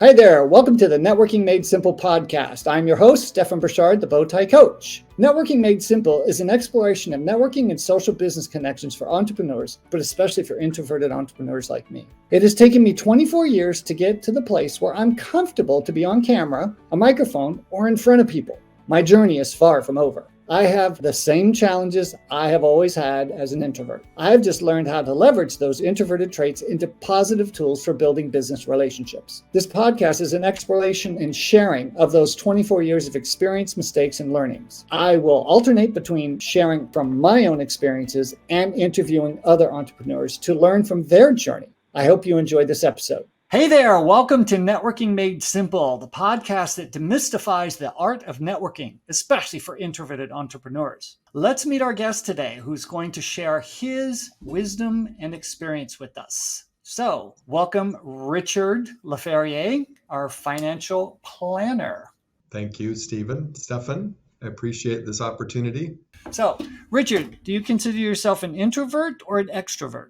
Hi there. Welcome to the Networking Made Simple podcast. I'm your host, Stefan Burchard, the Bowtie Coach. Networking Made Simple is an exploration of networking and social business connections for entrepreneurs, but especially for introverted entrepreneurs like me. It has taken me 24 years to get to the place where I'm comfortable to be on camera, a microphone, or in front of people. My journey is far from over. I have the same challenges I have always had as an introvert. I have just learned how to leverage those introverted traits into positive tools for building business relationships. This podcast is an exploration and sharing of those 24 years of experience, mistakes, and learnings. I will alternate between sharing from my own experiences and interviewing other entrepreneurs to learn from their journey. I hope you enjoyed this episode. Hey there, welcome to Networking Made Simple, the podcast that demystifies the art of networking, especially for introverted entrepreneurs. Let's meet our guest today, who's going to share his wisdom and experience with us. So, welcome Richard LaFerrier, our financial planner. Thank you, Stefan. I appreciate this opportunity. So, Richard, do you consider yourself an introvert or an extrovert?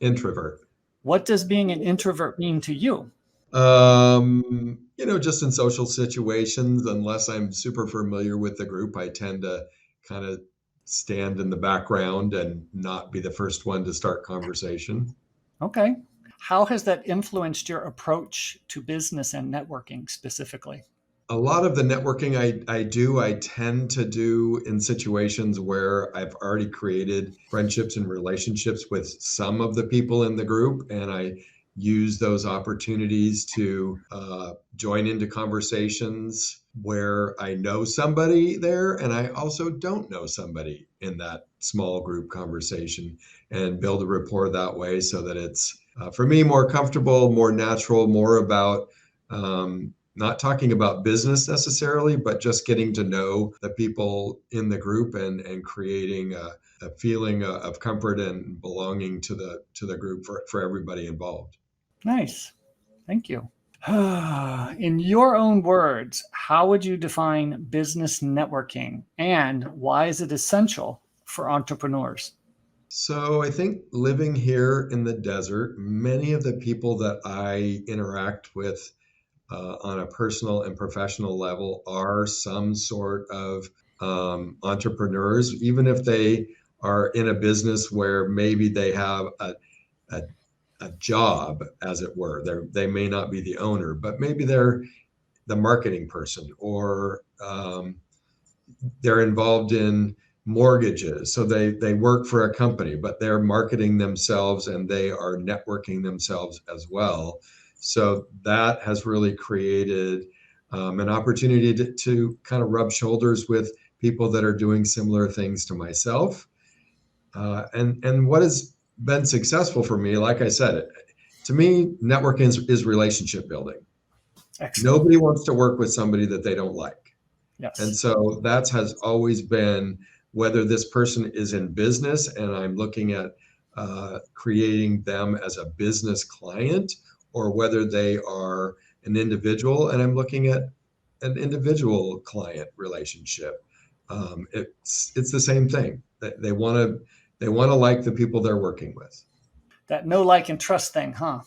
Introvert. What does being an introvert mean to you? Just in social situations, unless I'm super familiar with the group, I tend to kind of stand in the background and not be the first one to start conversation. Okay. How has that influenced your approach to business and networking specifically? A lot of the networking I tend to do in situations where I've already created friendships and relationships with some of the people in the group, and I use those opportunities to join into conversations where I know somebody there and I also don't know somebody in that small group conversation, and build a rapport that way so that it's, for me, more comfortable, more natural, more about not talking about business necessarily, but just getting to know the people in the group and creating a feeling of comfort and belonging to the group for everybody involved. Nice. Thank you. In your own words, how would you define business networking, and why is it essential for entrepreneurs? So I think living here in the desert, many of the people that I interact with on a personal and professional level are some sort of entrepreneurs, even if they are in a business where maybe they have a job, as it were. They may not be the owner, but maybe they're the marketing person, or they're involved in mortgages. So they work for a company, but they're marketing themselves and they are networking themselves as well. So that has really created an opportunity to kind of rub shoulders with people that are doing similar things to myself. And what has been successful for me, like I said, to me, networking is relationship building. Excellent. Nobody wants to work with somebody that they don't like. Yes. And so that has always been, whether this person is in business and I'm looking at creating them as a business client, or whether they are an individual and I'm looking at an individual client relationship. It's the same thing. They want to like the people they're working with. That know, like, and trust thing, huh?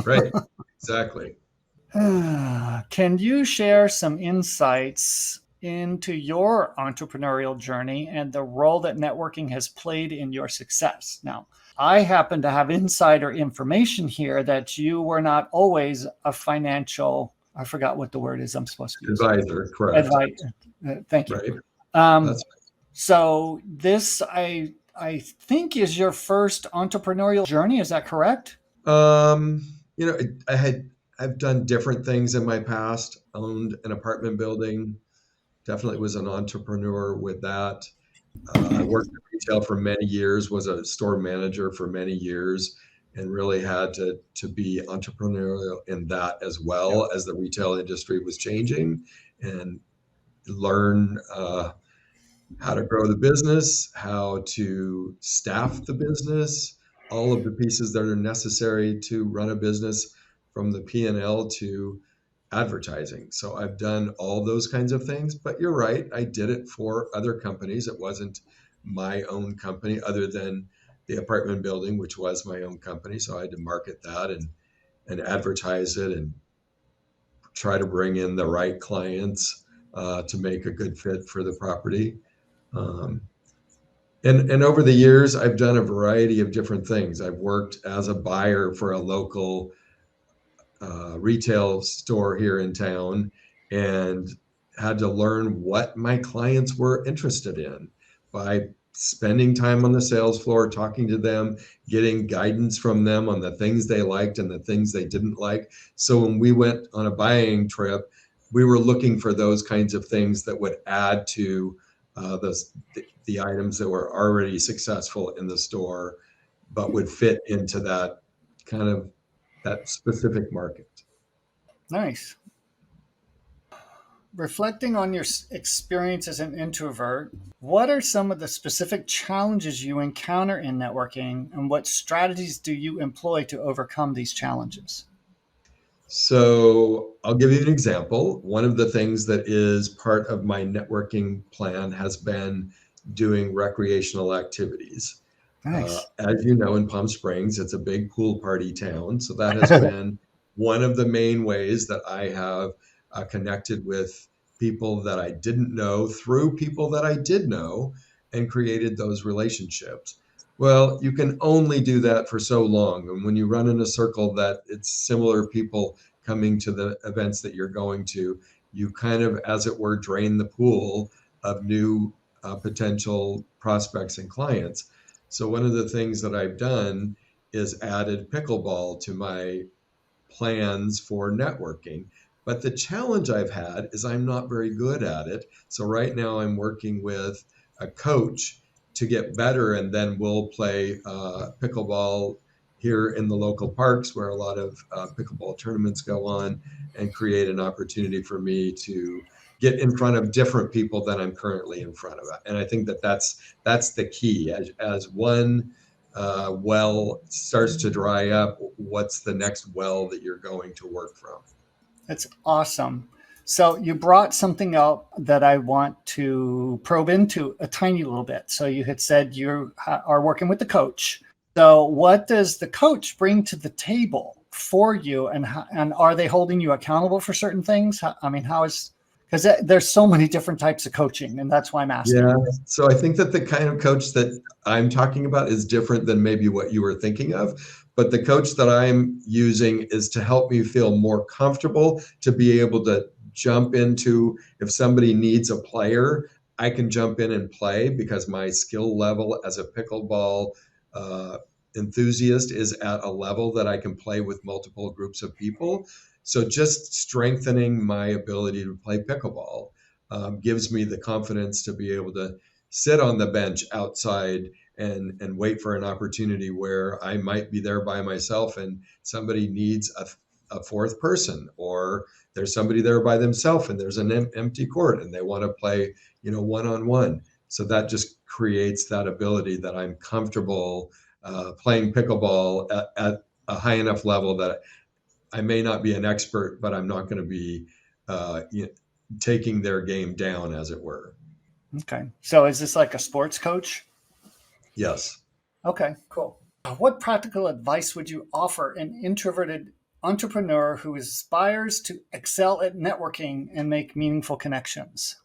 Right. Exactly. Can you share some insights into your entrepreneurial journey and the role that networking has played in your success? Now, I happen to have insider information here that you were not always a financial, I forgot what the word is I'm supposed to use. Advisor, correct. Thank you. Right. That's right. So this, I think, is your first entrepreneurial journey. Is that correct? I've done different things in my past. Owned an apartment building. Definitely was an entrepreneur with that. I worked in retail for many years, was a store manager for many years, and really had to be entrepreneurial in that as well, as the retail industry was changing, and learn how to grow the business, how to staff the business, all of the pieces that are necessary to run a business, from the P&L to advertising. So I've done all those kinds of things, but you're right. I did it for other companies. It wasn't my own company, other than the apartment building, which was my own company. So I had to market that and advertise it and try to bring in the right clients to make a good fit for the property. Um, and over the years, I've done a variety of different things. I've worked as a buyer for a local retail store here in town and had to learn what my clients were interested in by spending time on the sales floor, talking to them, getting guidance from them on the things they liked and the things they didn't like. So when we went on a buying trip, we were looking for those kinds of things that would add to the items that were already successful in the store, but would fit into that kind of that specific market. Nice. Reflecting on your experience as an introvert, what are some of the specific challenges you encounter in networking, and what strategies do you employ to overcome these challenges? So I'll give you an example. One of the things that is part of my networking plan has been doing recreational activities. Nice. As you know, in Palm Springs, it's a big pool party town. So that has been one of the main ways that I have connected with people that I didn't know through people that I did know and created those relationships. Well, you can only do that for so long. And when you run in a circle that it's similar people coming to the events that you're going to, you kind of, as it were, drain the pool of new potential prospects and clients. So one of the things that I've done is added pickleball to my plans for networking. But the challenge I've had is I'm not very good at it. So right now I'm working with a coach to get better, and then we'll play pickleball here in the local parks where a lot of pickleball tournaments go on, and create an opportunity for me to get in front of different people than I'm currently in front of. And I think that that's the key. As one well starts to dry up, what's the next well that you're going to work from? That's awesome. So you brought something up that I want to probe into a tiny little bit. So you had said you are working with the coach. So what does the coach bring to the table for you, and are they holding you accountable for certain things? I mean, how is, because there's so many different types of coaching, and that's why I'm asking. Yeah. So I think that the kind of coach that I'm talking about is different than maybe what you were thinking of. But the coach that I'm using is to help me feel more comfortable to be able to jump into, if somebody needs a player, I can jump in and play because my skill level as a pickleball enthusiast is at a level that I can play with multiple groups of people. So just strengthening my ability to play pickleball gives me the confidence to be able to sit on the bench outside and wait for an opportunity where I might be there by myself and somebody needs a fourth person, or there's somebody there by themselves and there's an empty court and they want to play, one-on-one. So that just creates that ability that I'm comfortable playing pickleball at a high enough level that I may not be an expert, but I'm not going to be taking their game down, as it were. Okay. So is this like a sports coach? Yes. Okay, cool. What practical advice would you offer an introverted entrepreneur who aspires to excel at networking and make meaningful connections?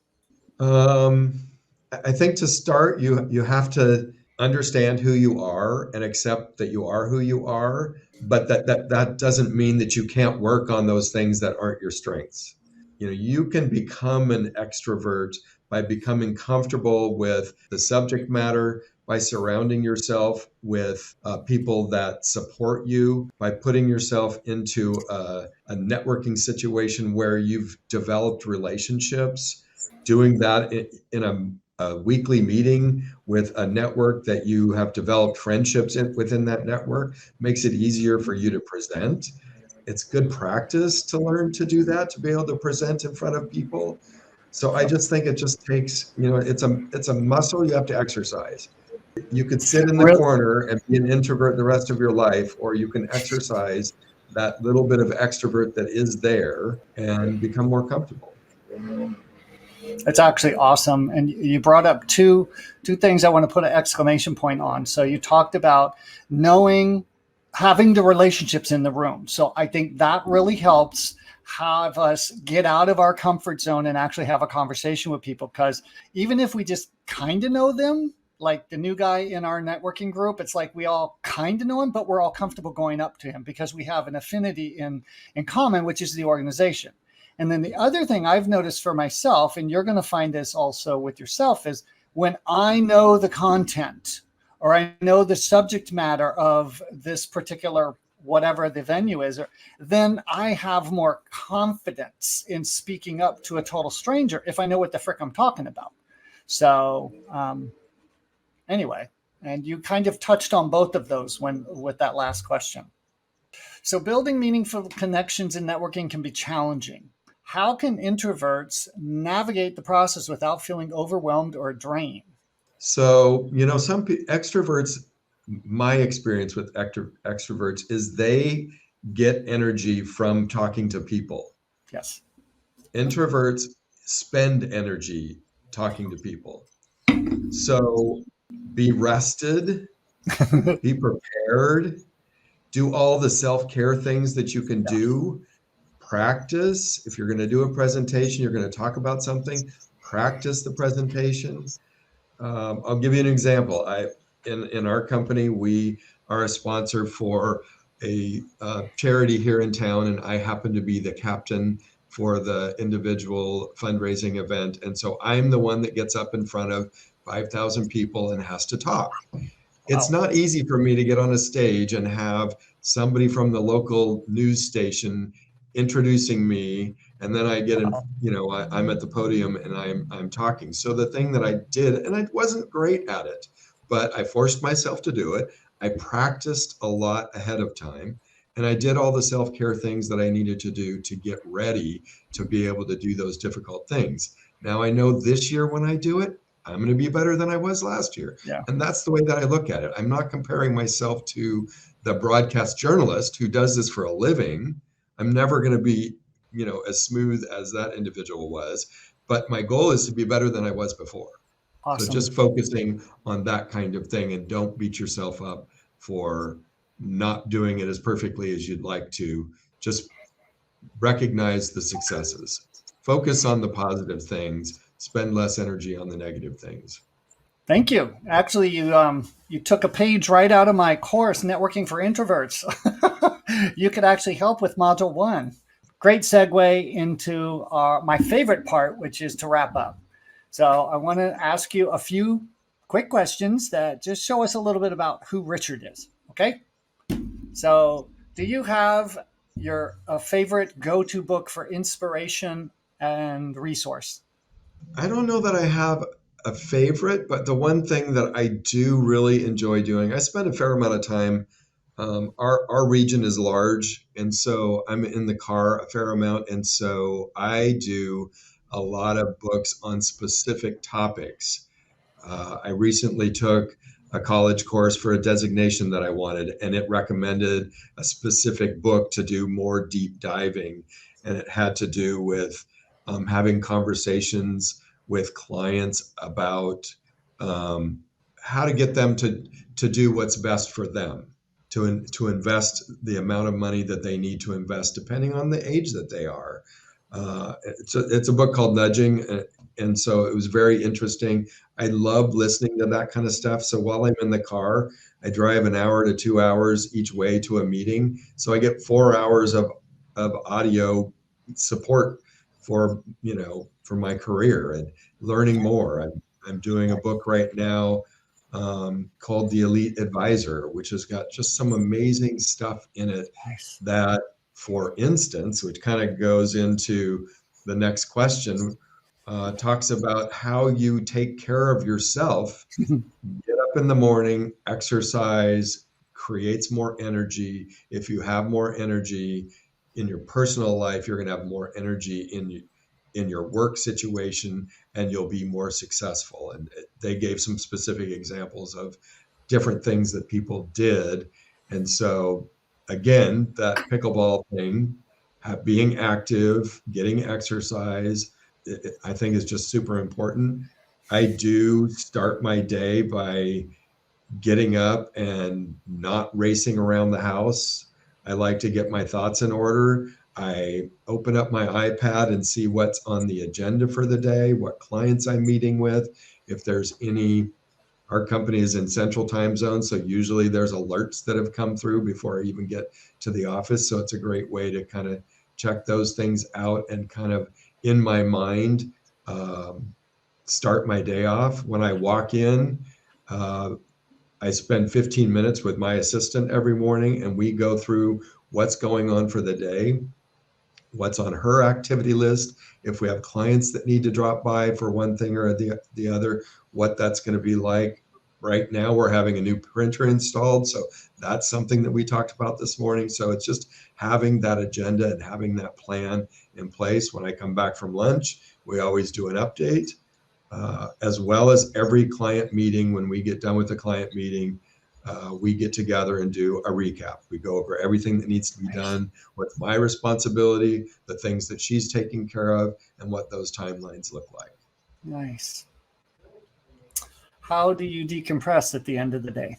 I think to start, you have to understand who you are and accept that you are who you are, but that doesn't mean that you can't work on those things that aren't your strengths. You can become an extrovert by becoming comfortable with the subject matter, by surrounding yourself with people that support you, by putting yourself into a networking situation where you've developed relationships, doing that in a weekly meeting with a network that you have developed friendships within that network makes it easier for you to present. It's good practice to learn to do that, to be able to present in front of people. So I just think it just takes, it's a muscle you have to exercise. You could sit in the Really? corner and be an introvert the rest of your life, or you can exercise that little bit of extrovert that is there and become more comfortable. It's actually awesome. And you brought up two things I want to put an exclamation point on. So you talked about knowing, having the relationships in the room. So I think that really helps have us get out of our comfort zone and actually have a conversation with people. Because even if we just kind of know them, like the new guy in our networking group, it's like we all kind of know him, but we're all comfortable going up to him because we have an affinity in common, which is the organization. And then the other thing I've noticed for myself, and you're going to find this also with yourself, is when I know the content or I know the subject matter of this particular whatever the venue is, then I have more confidence in speaking up to a total stranger if I know what the frick I'm talking about. So anyway, and you kind of touched on both of those with that last question. So building meaningful connections in networking can be challenging. How can introverts navigate the process without feeling overwhelmed or drained? So, some extroverts, my experience with extroverts is they get energy from talking to people. Yes. Introverts spend energy talking to people. So be rested, be prepared, do all the self-care things that you can do. Practice. If you're going to do a presentation, you're going to talk about something, practice the presentation. I'll give you an example. In our company, we are a sponsor for a charity here in town, and I happen to be the captain for the individual fundraising event. And so I'm the one that gets up in front of 5,000 people and has to talk. It's not easy for me to get on a stage and have somebody from the local news station introducing me, and then I get in, I'm at the podium and I'm talking. So the thing that I did, and I wasn't great at it, but I forced myself to do it. I practiced a lot ahead of time, and I did all the self-care things that I needed to do to get ready to be able to do those difficult things. Now I know this year when I do it, I'm going to be better than I was last year. Yeah. And that's the way that I look at it. I'm not comparing myself to the broadcast journalist who does this for a living. I'm never going to be, as smooth as that individual was. But my goal is to be better than I was before. Awesome. So just focusing on that kind of thing, and don't beat yourself up for not doing it as perfectly as you'd like to. Just recognize the successes. Focus on the positive things. Spend less energy on the negative things. Thank you. Actually, you took a page right out of my course, Networking for Introverts. You could actually help with Module 1. Great segue into my favorite part, which is to wrap up. So I want to ask you a few quick questions that just show us a little bit about who Richard is. Okay? So do you have your favorite go-to book for inspiration and resource? I don't know that I have a favorite, but the one thing that I do really enjoy doing, I spend a fair amount of time. Our region is large, and so I'm in the car a fair amount, and so I do a lot of books on specific topics. I recently took a college course for a designation that I wanted, and it recommended a specific book to do more deep diving, and it had to do with having conversations with clients about how to get them to do what's best for them, to invest the amount of money that they need to invest depending on the age that they are. It's a book called Nudging, and so it was very interesting. I love listening to that kind of stuff. So while I'm in the car, I drive an hour to 2 hours each way to a meeting. So I get 4 hours of audio support for my career and learning more. I'm doing a book right now called The Elite Advisor, which has got just some amazing stuff in it. Nice. That, for instance, which kind of goes into the next question, talks about how you take care of yourself, get up in the morning, exercise, creates more energy. If you have more energy in your personal life, you're going to have more energy in your work situation, and you'll be more successful. And they gave some specific examples of different things that people did. And so again, that pickleball thing, being active, getting exercise, I think is just super important. I do start my day by getting up and not racing around the house. I like to get my thoughts in order. I open up my iPad and see what's on the agenda for the day, what clients I'm meeting with, if there's any. Our company is in central time zone, so usually there's alerts that have come through before I even get to the office. So it's a great way to kind of check those things out and kind of in my mind start my day off. When I walk in, uh, I spend 15 minutes with my assistant every morning, and we go through what's going on for the day, what's on her activity list, if we have clients that need to drop by for one thing or the other, what that's going to be like. Right now, we're having a new printer installed, so that's something that we talked about this morning. So it's just having that agenda and having that plan in place. When I come back from lunch, we always do an update, as well as every client meeting. When we get done with the client meeting, we get together and do a recap. We go over everything that needs to be done, what's my responsibility, the things that she's taking care of, and what those timelines look like. Nice. How do you decompress at the end of the day?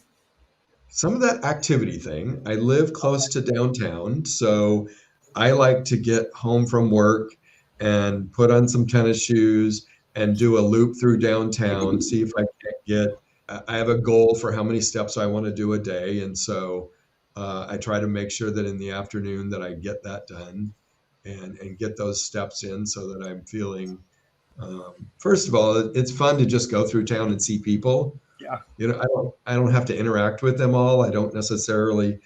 Some of that activity thing. I live close to downtown, so I like to get home from work and put on some tennis shoes and do a loop through downtown, see if I can't get. I have a goal for how many steps I want to do a day, and so I try to make sure that in the afternoon that I get that done and get those steps in so that I'm feeling. First of all, it's fun to just go through town and see people. Yeah. I don't have to interact with them all. I don't necessarily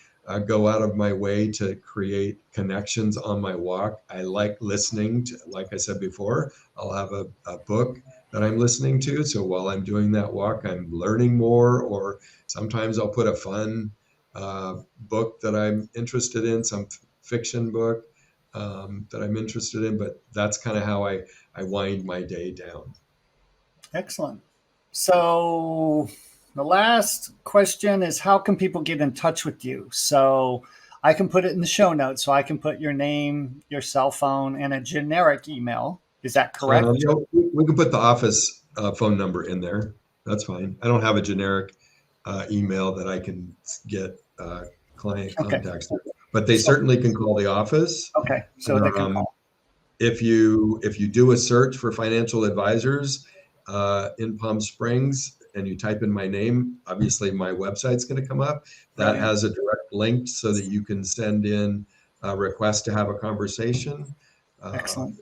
go out of my way to create connections on my walk. I like listening to, like I said before, I'll have a book that I'm listening to. So while I'm doing that walk, I'm learning more, or sometimes I'll put a fun book that I'm interested in, some fiction book that I'm interested in, but that's kind of how I wind my day down. Excellent. So the last question is, how can people get in touch with you? So I can put it in the show notes. So I can put your name, your cell phone, and a generic email. Is that correct? We can put the office phone number in there. That's fine. I don't have a generic email that I can get client contacts through, but they certainly can call the office. Okay, so they can call. If you do a search for financial advisors in Palm Springs and you type in my name, obviously my website's going to come up. That has a direct link so that you can send in a request to have a conversation. Excellent.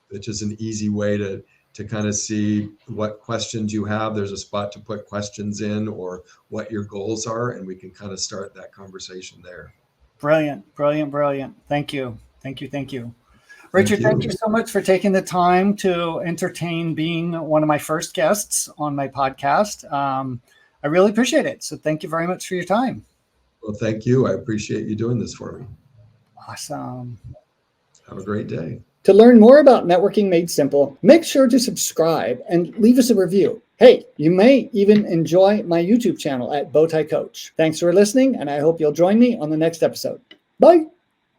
Which is an easy way to kind of see what questions you have. There's a spot to put questions in or what your goals are, and we can kind of start that conversation there. Brilliant, brilliant, brilliant. Thank you. Thank you. Thank you. Richard, thank you so much for taking the time to entertain being one of my first guests on my podcast. I really appreciate it. So thank you very much for your time. Well, thank you. I appreciate you doing this for me. Awesome. Have a great day. To learn more about Networking Made Simple, make sure to subscribe and leave us a review. Hey, you may even enjoy my YouTube channel at Bowtie Coach. Thanks for listening, and I hope you'll join me on the next episode. Bye.